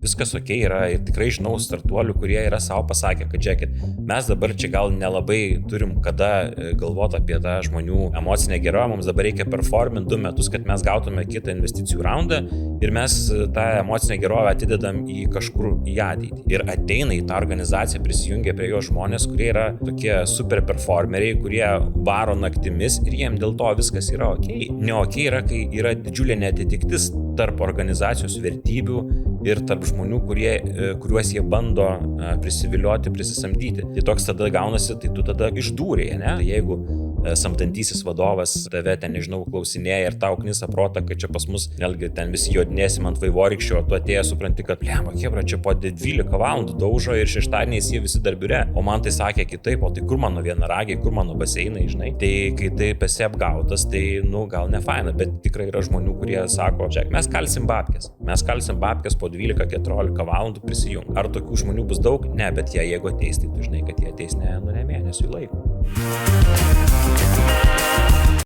viskas ok yra ir tikrai žinau startuolių, kurie yra savo pasakę, kad žiūrėkit, mes dabar čia gal nelabai turim kada galvoti apie tą žmonių emocinę gerovę, mums dabar reikia performint 2 metus, kad mes gautume kitą investicijų raundą ir mes tą emocinę gerovę atidedam į kažkur į ateitį. Ir ateina į tą organizaciją, prisijungia prie jo žmonės, kurie yra tokie super performeriai, kurie varo naktimis ir jiem dėl to viskas yra ok. Ne ok yra, kai yra didžiulė neatitiktis tarp organizacijos vertybių ir tarp žmonių, kuriuos jie bando prisivilioti, prisisamdyti. Tai toks tada gaunasi, tai tu tada išdūrėjai, ne? Tai jeigu samdantysis vadovas tave ten, nežinau, klausinėja ir tau knisa protą, kad čia pas mus, vėlgi, ten visi jodinėsim ant vaivorykščio, o tu atėjęs supranti, kad, chebra, čia po 12 valandų daužo ir šeštadieniais jie visi dar biure. O man tai sakė kitaip, o tai kur mano vienaragiai, kur mano baseinai, žinai. Tai kai tai esi apgautas, tai, gal ne faina, bet tikrai yra žmonių, kurie sako, žiūrėk, mes kalsim babkės po 12-14 valandų prisijung. Ar tokių žmonių bus daug? Ne, bet jeigu ateis, tai tu žinai, kad jie ateis ne mėnesių laiko.